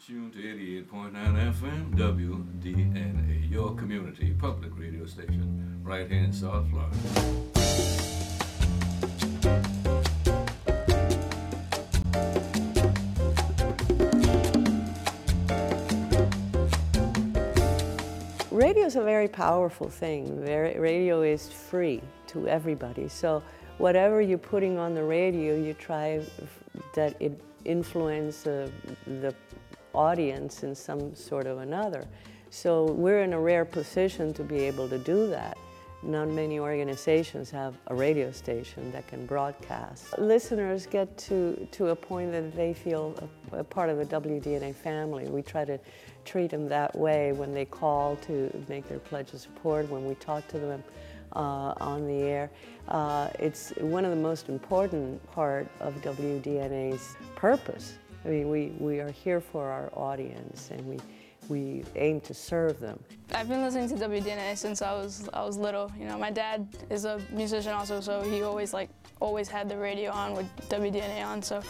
Tune to 88.9 FM, WDNA, your community public radio station, right here in South Florida. Radio is a very powerful thing. Radio is free to everybody. So whatever you're putting on the radio, you try that it influence the audience in some sort of another. So we're in a rare position to be able to do that. Not many organizations have a radio station that can broadcast. Listeners get to a point that they feel a part of the WDNA family. We try to treat them that way when they call to make their pledge of support, when we talk to them on the air. It's one of the most important part of WDNA's purpose. I mean, we are here for our audience, and we aim to serve them. I've been listening to WDNA since I was little. You know, my dad is a musician also, so he always had the radio on with WDNA on. So,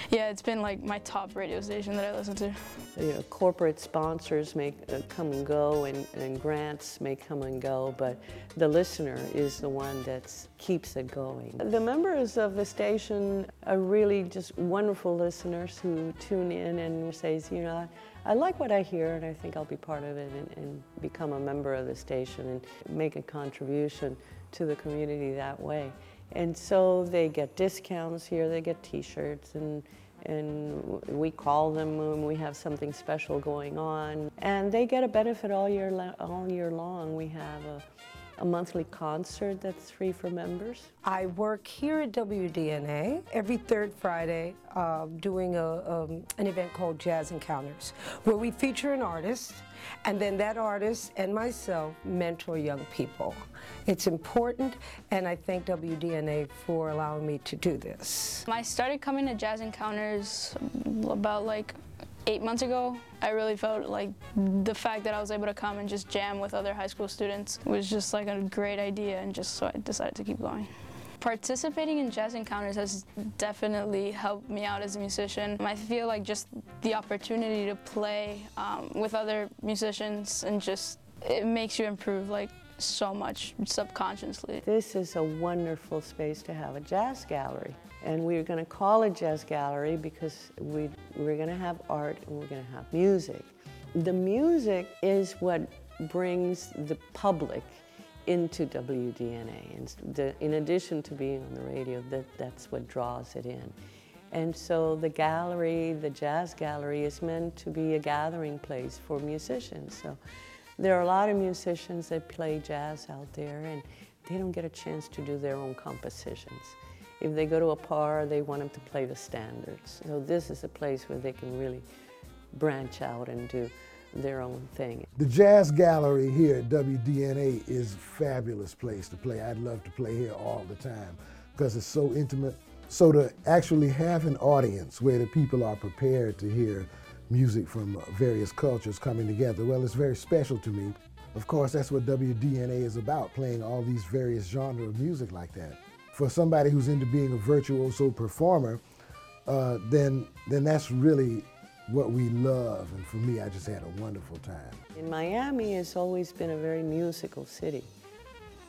yeah, it's been like my top radio station that I listen to. You know, corporate sponsors may come and go, and grants may come and go, but the listener is the one that keeps it going. The members of the station are really just wonderful listeners who tune in and say, you know, I like what I hear, and I think I'll be part of it and become a member of the station and make a contribution to the community that way. And so they get discounts here, they get T-shirts, and we call them when we have something special going on. And they get a benefit all year long. We have a monthly concert that's free for members. I work here at WDNA every third Friday doing an event called Jazz Encounters, where we feature an artist, and then that artist and myself mentor young people. It's important, and I thank WDNA for allowing me to do this. I started coming to Jazz Encounters about like 8 months ago. I really felt like the fact that I was able to come and just jam with other high school students was just like a great idea, and just so I decided to keep going. Participating in Jazz Encounters has definitely helped me out as a musician. I feel like just the opportunity to play with other musicians, and just it makes you improve like so much subconsciously. This is a wonderful space to have a jazz gallery. And we're going to call it Jazz Gallery because we're going to have art and we're going to have music. The music is what brings the public into WDNA. And in addition to being on the radio, that's what draws it in. And so the gallery, the Jazz Gallery, is meant to be a gathering place for musicians. So there are a lot of musicians that play jazz out there, and they don't get a chance to do their own compositions. If they go to a par, they want them to play the standards. So this is a place where they can really branch out and do their own thing. The Jazz Gallery here at WDNA is a fabulous place to play. I'd love to play here all the time because it's so intimate. So to actually have an audience where the people are prepared to hear music from various cultures coming together, well, it's very special to me. Of course, that's what WDNA is about, playing all these various genres of music like that. For somebody who's into being a virtuoso performer, then that's really what we love. And for me, I just had a wonderful time. In Miami, it's always been a very musical city.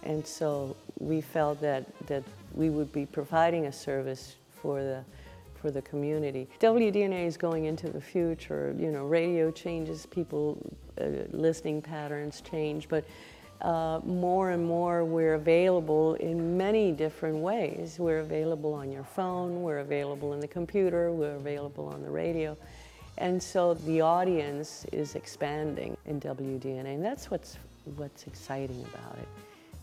And so we felt that we would be providing a service for the community. WDNA is going into the future. You know, radio changes, people listening patterns change, but more and more we're available in many different ways. We're available on your phone, we're available in the computer, we're available on the radio. And so the audience is expanding in WDNA, and that's what's exciting about it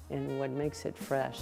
and what makes it fresh.